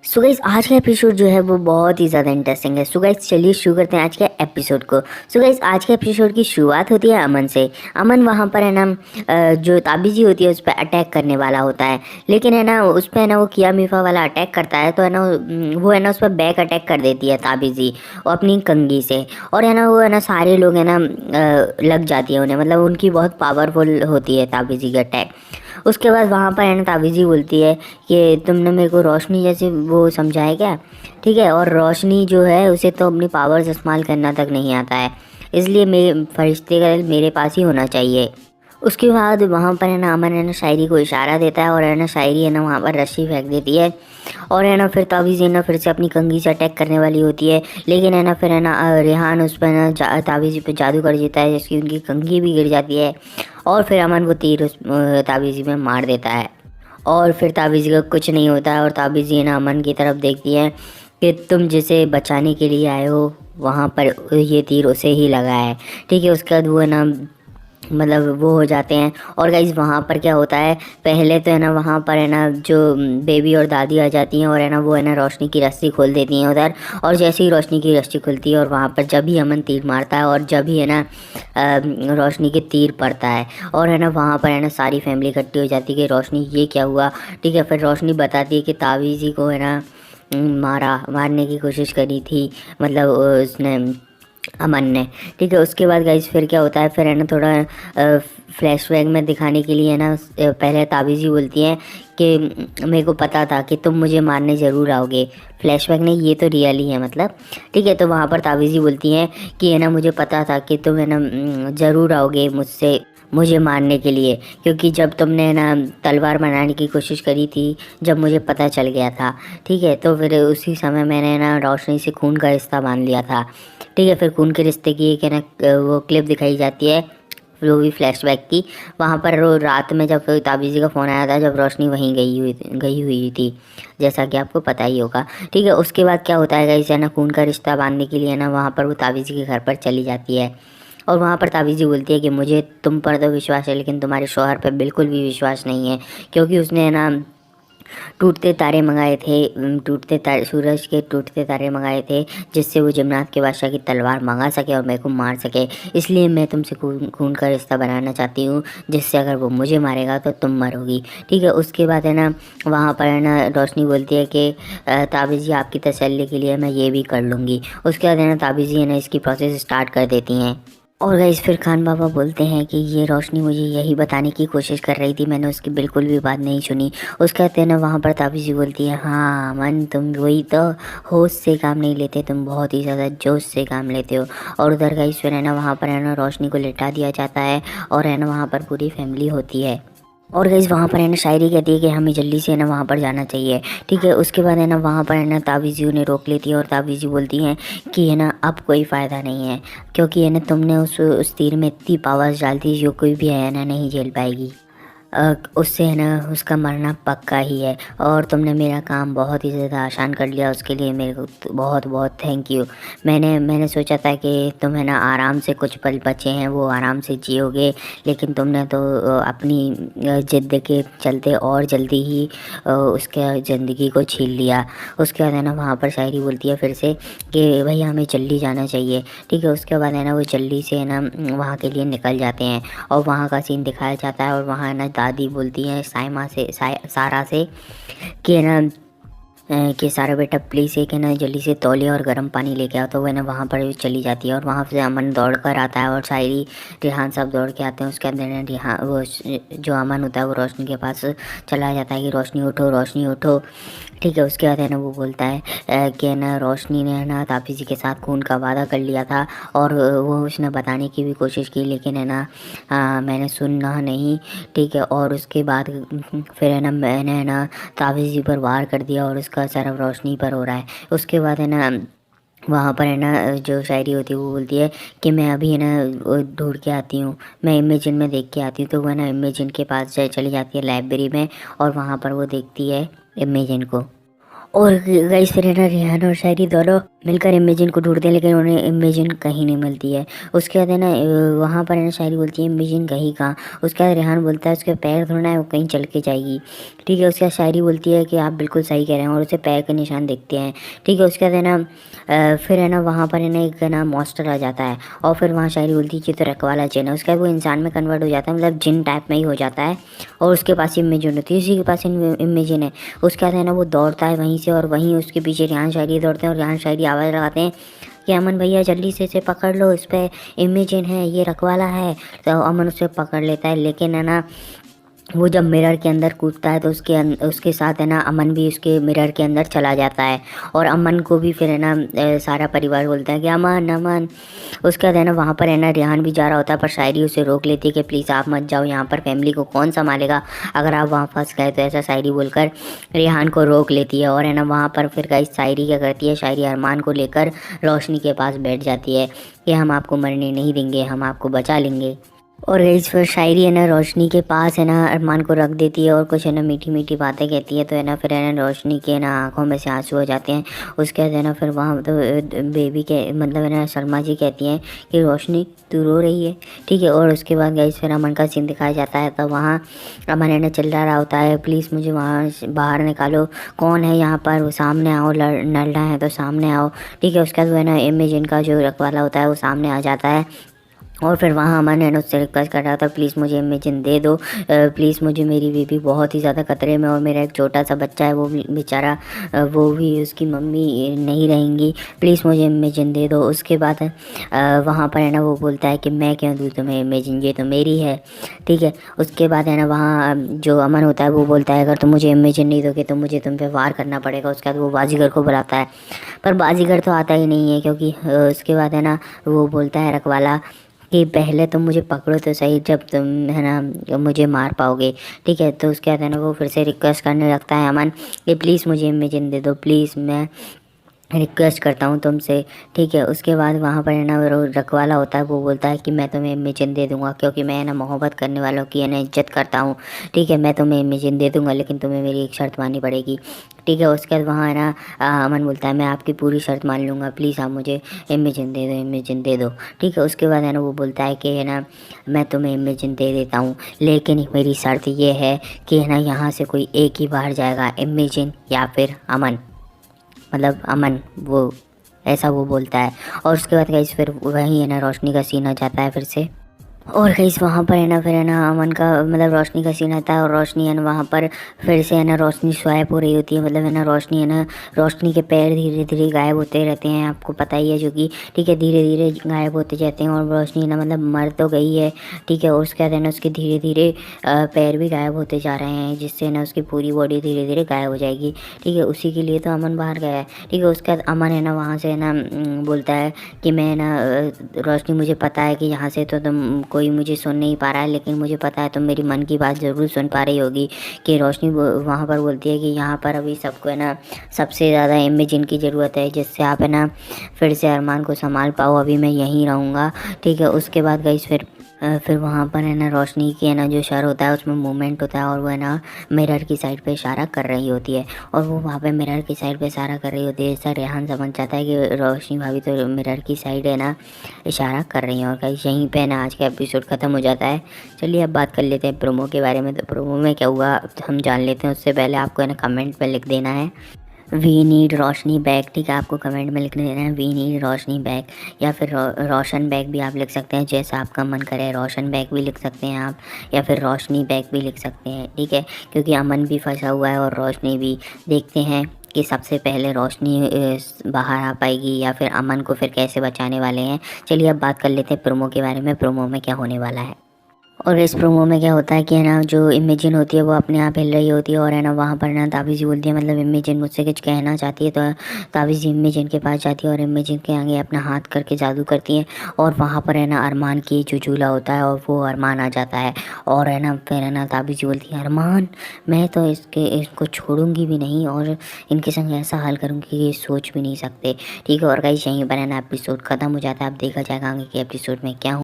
So guys आज का episode जो है वो बहुत ही ज़्यादा इंटरेस्टिंग है। सो गाइस चलिए शुरू करते हैं आज के एपिसोड को। सो गाइस आज के एपिसोड की शुरुआत होती है अमन से। अमन वहाँ पर है ना जो ताबीजी होती है उस पर अटैक करने वाला होता है, लेकिन है ना उस पर है ना वो किया मीफा वाला अटैक करता है तो है ना वो है ना उस पर बैक अटैक कर देती है ताबीजी और अपनी कंघी से। और है ना वो है ना सारे लोग है ना लग जाती है उन्हें, मतलब उनकी बहुत पावरफुल होती है ताबीजी की अटैक। उसके बाद वहाँ पर है ना ताबीजी बोलती है कि तुमने मेरे को रोशनी जैसे वो समझाया क्या, ठीक है, और रोशनी जो है उसे तो अपनी पावर्स इस्तेमाल करना तक नहीं आता है, इसलिए मेरे फरिश्ते का दिल मेरे पास ही होना चाहिए। उसके बाद वहाँ पर है ना अमन है ना शायरी को इशारा देता है और है ना शायरी है ना वहाँ पर रस्सी फेंक देती है। और है ना फिर ताबीज़ है ना फिर से अपनी कंघी से अटैक करने वाली होती है, लेकिन है ना फिर है ना रेहान उस पर ना ताबीज़ी पे जादू कर देता है जिसकी उनकी कंघी भी गिर जाती है। और फिर अमन वो तीर उस ताबीज़ी में मार देता है और फिर ताबीज़ी का कुछ नहीं होता है। और ताबीज़ी है ना अमन की तरफ देखती है कि तुम जिसे बचाने के लिए आए हो वहाँ पर ये तीर उसे ही लगा है, ठीक है। उसके बाद वो है ना मतलब वो हो जाते हैं। और गाइज वहाँ पर क्या होता है, पहले तो है ना वहाँ पर है ना जो बेबी और दादी आ जाती हैं और है ना वो है ना रोशनी की रस्सी खोल देती हैं उधर। और जैसे ही रोशनी की रस्सी खुलती है और वहाँ पर जब ही अमन तीर मारता है और जब ही है ना रोशनी के तीर पड़ता है और है ना वहाँ पर है ना सारी फैमिली इकट्ठी हो जाती है कि रोशनी ये क्या हुआ, ठीक है। फिर रोशनी बताती है कि ताबीज़ी को है ना मारने की कोशिश करी थी, मतलब उसने अमन ने, ठीक है। उसके बाद गाइस फिर क्या होता है, फिर है ना थोड़ा फ्लैशबैक में दिखाने के लिए है ना पहले ताबीज़ी बोलती है कि मेरे को पता था कि तुम मुझे मारने ज़रूर आओगे। फ्लैशबैक नहीं, ये तो रियल ही है मतलब, ठीक है। तो वहाँ पर ताबीज़ी बोलती हैं कि है ना मुझे पता था कि तुम है ना ज़रूर आओगे मुझे मारने के लिए, क्योंकि जब तुमने ना तलवार बनाने की कोशिश करी थी जब मुझे पता चल गया था, ठीक है। तो फिर उसी समय मैंने ना रोशनी से खून का रिश्ता बांध लिया था, ठीक है। फिर खून के रिश्ते की एक है ना वो क्लिप दिखाई जाती है, वो भी फ्लैशबैक की। वहाँ पर वो रात में जब ताबीज़ी का फ़ोन आया था जब रोशनी वहीं गई हुई थी, जैसा कि आपको पता ही होगा, ठीक है। उसके बाद क्या होता है गाइस, है ना खून का रिश्ता बांधने के लिए ना वहाँ पर वो ताबीज़ी के घर पर चली जाती है। और वहाँ पर ताबीज़ी बोलती है कि मुझे तुम पर तो विश्वास है लेकिन तुम्हारे शौहर पर बिल्कुल भी विश्वास नहीं है, क्योंकि उसने है ना टूटते तारे मंगाए थे, टूटते तारे, सूरज के टूटते तारे मंगाए थे जिससे वो जन्नत के बादशाह की तलवार मंगा सके और मेरे को मार सके। इसलिए मैं तुमसे खून का रिश्ता बनाना चाहती हूँ जिससे अगर वो मुझे मारेगा तो तुम मरोगी, ठीक है। उसके बाद है ना वहाँ पर है ना रोशनी बोलती है कि ताबीज़ी आपकी तसल्ली के लिए मैं ये भी कर लूँगी। उसके बाद है ना ताबीज़ी है ना इसकी प्रोसेस स्टार्ट कर देती हैं। और गाइस फिर खान बाबा बोलते हैं कि ये रोशनी मुझे यही बताने की कोशिश कर रही थी, मैंने उसकी बिल्कुल भी बात नहीं सुनी। उसके बाद है ना वहाँ पर ताबीज़ी बोलती है, हाँ मन तुम वही तो, होश से काम नहीं लेते, तुम बहुत ही ज़्यादा जोश से काम लेते हो। और उधर गाइस फिर है ना वहाँ पर है ना रोशनी को लिटा दिया जाता है और है ना वहाँ पर पूरी फैमिली होती है। और गाइस वहाँ पर है ना शायरी कहती है कि हमें जल्दी से है ना वहाँ पर जाना चाहिए, ठीक है। उसके बाद है ना वहाँ पर है ना ताबीज़ी उन्हें रोक लेती है और ताबीज़ी बोलती हैं कि है ना अब कोई फ़ायदा नहीं है, क्योंकि है ना तुमने उस तीर में इतनी पावर्स डाल दी जो कोई भी है ना नहीं झेल पाएगी। उससे है ना उसका मरना पक्का ही है। और तुमने मेरा काम बहुत ही ज़्यादा आसान कर लिया, उसके लिए मेरे को बहुत बहुत थैंक यू। मैंने सोचा था कि तुम है ना आराम से कुछ पल बचे हैं वो आराम से जियोगे, लेकिन तुमने तो अपनी ज़िद के चलते और जल्दी ही उसके ज़िंदगी को छीन लिया। उसके बाद है ना वहाँ पर शायरी बोलती है फिर से कि भैया हमें जल्दी जाना चाहिए, ठीक है। उसके बाद है ना वो जल्दी से है ना वहाँ के लिए निकल जाते हैं और वहाँ का सीन दिखाया जाता है। और वहाँ है ना दादी बोलती हैं सारा से कि है ना कि सारा बेटा प्लीज़ एक है ना जल्दी से तौलिया और गर्म पानी लेके आओ। तो वह ना वहाँ पर चली जाती है और वहाँ से अमन दौड़ कर आता है और शायरी रिहान साहब दौड़ के आते हैं। उसके अंदर ना रिहान वो जो अमन होता है वो रोशनी के पास चला जाता है कि रोशनी उठो, ठीक है। उसके बाद है ना वो बोलता है कि है ना रोशनी ने है ना ताबीज़ी के साथ खून का वादा कर लिया था और वो उसने बताने की भी कोशिश की, लेकिन है ना मैंने सुना नहीं, ठीक है। और उसके बाद फिर है ना मैंने है ना ताबीज़ी पर वार कर दिया और उसका असर अब रोशनी पर हो रहा है। उसके बाद है ना वहाँ पर है ना जो शायरी होती है वो बोलती है कि मैं अभी है ना वो ढूंढ के आती हूँ, मैं इमेजिन में देख के आती हूँ। तो वह ना इमेजिन के पास चली जाती है लाइब्रेरी में और वहाँ पर वो देखती है इमेजिन को। और गाइस फिर है ना रेहान और शायरी दोनों मिलकर इमेजिन को ढूंढते हैं, लेकिन उन्हें इमेजिन कहीं नहीं मिलती है। उसके बाद है ना वहाँ पर है ना शायरी बोलती है इमेजिन कहीं कहाँ। उसके बाद रेहान बोलता है उसके पैर धोना है, वो कहीं चल के जाएगी। ठीक है, उसके बाद शायरी बोलती है कि आप बिल्कुल सही कह रहे हैं, और उसे पैर के निशान दिखते हैं। ठीक है, उसके बाद है ना फिर है ना वहाँ पर है ना एक ना मॉन्स्टर आ जाता है, और फिर वहाँ शायरी बोलती है कि तो रखवाला जिन है। उसके बाद वो इंसान में कन्वर्ट हो जाता है, मतलब जिन टाइप में ही हो जाता है, और उसके पास इमेजिन होती है, उसी के पास इमेजिन है। उसके बाद है ना वो दौड़ता है वहीं से, और वहीं उसके पीछे रेहान शायरी दौड़ते हैं, और रेहान शायरी आवाज़ लगाते हैं कि अमन भैया जल्दी से इसे पकड़ लो, इस पे इमेजिन है, ये रखवाला है। तो अमन उसे पकड़ लेता है, लेकिन है ना वो जब मिरर के अंदर कूदता है तो उसके साथ है ना अमन भी उसके मिरर के अंदर चला जाता है, और अमन को भी फिर है ना सारा परिवार बोलता है कि अमन अमन। उसके बाद है ना वहाँ पर है ना रेहान भी जा रहा होता है, पर शायरी उसे रोक लेती है कि प्लीज़ आप मत जाओ, यहाँ पर फैमिली को कौन संभालेगा अगर आप वहाँ फंस गए। तो ऐसा शायरी बोलकर रेहान को रोक लेती है, और है ना वहाँ पर फिर गाइस शायरी क्या करती है, शायरी अरमान को लेकर रोशनी के पास बैठ जाती है कि हम आपको मरने नहीं देंगे, हम आपको बचा लेंगे। और इस फिर शायरी है ना रोशनी के पास है ना अरमान को रख देती है, और कुछ है ना मीठी मीठी बातें कहती है। तो है ना फिर है ना रोशनी के ना आंखों में से आंसू हो जाते हैं। उसके बाद है ना फिर वहाँ तो बेबी के मतलब है ना शर्मा जी कहती हैं कि रोशनी तू रो रही है। ठीक है, और उसके बाद गई फिर अमन का सीन दिखाया जाता है। तो वहाँ अमन है ना चिल्ला रहा होता है प्लीज़ मुझे वहाँ से बाहर निकालो, कौन है यहाँ पर, वो सामने आओ, लड़ना है तो सामने आओ। ठीक है, उसके बाद वो है ना इमेजिन का जो रखवाला होता है वो सामने आ जाता है, और फिर वहाँ अमन है ना उससे रिक्वेस्ट कर रहा था प्लीज़ मुझे इमेजिन दे दो, प्लीज़ मुझे, मेरी बेबी बहुत ही ज़्यादा खतरे में, और मेरा एक छोटा सा बच्चा है वो बेचारा, वो भी उसकी मम्मी नहीं रहेंगी, प्लीज़ मुझे इमेजिन दे दो। उसके बाद वहाँ पर है ना वो बोलता है कि मैं क्यों दूँ तुम्हें इमेजिन, ये तो मेरी है। ठीक है, उसके बाद है ना वहाँ जो अमन होता है वो बोलता है अगर तुम मुझे इमेजिन नहीं दोगे तो मुझे तुम पे वार करना पड़ेगा। उसके बाद वो बाजीगर को बुलाता है, पर बाजीगर तो आता ही नहीं है, क्योंकि उसके बाद है ना वो बोलता है रखवाला कि पहले तुम मुझे पकड़ो तो सही, जब तुम है ना मुझे मार पाओगे। ठीक है, तो उसके बाद है ना वो फिर से रिक्वेस्ट करने लगता है अमन कि प्लीज़ मुझे इमेजिन दे दो, प्लीज़ मैं रिक्वेस्ट करता हूँ तुमसे। ठीक है, उसके बाद वहाँ पर है ना वो रखवाला होता है, वो बोलता है कि मैं तुम्हें इमेजिन दे दूँगा, क्योंकि मैं है ना मोहब्बत करने वालों की है ना इज्जत करता हूँ। ठीक है, मैं तुम्हें इमेजिन दे दूँगा, लेकिन तुम्हें मेरी एक शर्त माननी पड़ेगी। ठीक है, उसके बाद वहाँ है ना अमन बोलता है मैं आपकी पूरी शर्त मान लूँगा, प्लीज़ आप मुझे इमेजिन दे दो, इमेजिन दे दो। ठीक है, उसके बाद है ना वो बोलता है कि है ना मैं तुम्हें इमेजिन दे देता हूँ, लेकिन मेरी शर्त ये है कि है ना यहाँ से कोई एक ही बाहर जाएगा, इमेजिन या फिर अमन, मतलब अमन वो, ऐसा वो बोलता है। और उसके बाद गाइस फिर वही है ना रोशनी का सीन आ जाता है फिर से, और गाइस वहाँ पर है ना फिर है ना अमन का मतलब रोशनी का सीन आता है, और रोशनी है ना वहाँ पर फिर से है ना रोशनी स्वाइप हो रही होती है, मतलब है ना रोशनी है ना रोशनी के पैर धीरे धीरे गायब होते रहते हैं, आपको पता ही है जो कि ठीक है धीरे धीरे गायब होते जाते हैं, और रोशनी है ना मतलब मर तो गई है। ठीक है, और उसके बाद है ना उसके धीरे धीरे पैर भी गायब होते जा रहे हैं, जिससे ना उसकी पूरी बॉडी धीरे धीरे गायब हो जाएगी। ठीक है, उसी के लिए तो अमन बाहर गया है। ठीक है, उसके बाद अमन है ना वहाँ से है ना बोलता है कि मैं ना रोशनी मुझे पता है कि यहाँ से तो तुम कोई मुझे सुन नहीं पा रहा है, लेकिन मुझे पता है तुम मेरी मन की बात ज़रूर सुन पा रही होगी। कि रोशनी वहाँ पर बोलती है कि यहाँ पर अभी सबको है ना सबसे ज़्यादा इमेजिन की ज़रूरत है, जिससे आप है ना फिर से अरमान को संभाल पाओ, अभी मैं यहीं रहूँगा। ठीक है, उसके बाद गई फिर वहाँ पर है ना रोशनी की है ना जो सर होता है उसमें मूवमेंट होता है, और वो है ना मिरर की साइड पे इशारा कर रही होती है, और वो वहाँ पे मिरर की साइड पे इशारा कर रही होती है। ऐसा रेहान समझ जाता है कि रोशनी भाभी तो मिरर की साइड है ना इशारा कर रही हैं, और कहीं यहीं पे ना आज का एपिसोड ख़त्म हो जाता है। चलिए अब बात कर लेते हैं प्रोमो के बारे में। तो प्रोमो में क्या हुआ हम जान लेते हैं, उससे पहले आपको है ना कमेंट में लिख देना है वी नीड रोशनी बैक। ठीक है, आपको कमेंट में लिख देना है वी नीड रोशनी बैक, या फिर रोशन बैक भी आप लिख सकते हैं, जैसा आपका मन करे। रोशन बैक भी लिख सकते हैं आप, या फिर रोशनी बैक भी लिख सकते हैं। ठीक है, क्योंकि अमन भी फंसा हुआ है और रोशनी भी। देखते हैं कि सबसे पहले रोशनी बाहर आ पाएगी या फिर अमन को फिर कैसे बचाने वाले हैं। चलिए अब बात कर लेते हैं प्रोमो के बारे में, प्रोमो में क्या होने वाला है। और इस प्रोमो में क्या होता है कि है ना जो इमेजिन होती है वो अपने आप हिल रही होती है, और है ना वहाँ पर ना ताबीज़ी बोलती है, मतलब इमेजिन मुझसे कुछ कहना चाहती है। तो ताबीज़ी इमेजिन के पास जाती है और इमेजिन के आगे अपना हाथ करके जादू करती है, और वहाँ पर है ना अरमान की जो झूला होता है और वो अरमान आ जाता है। और है ना फिर है ना ताबीज़ी बोलती है अरमान मैं तो इसको छोड़ूंगी भी नहीं, और इनके संग ऐसा हाल करूँगी कि ये सोच भी नहीं सकते। ठीक है, और गाइस यहीं पर है ना एपिसोड ख़त्म हो जाता है। अब देखा जाएगा आगे के एपिसोड में क्या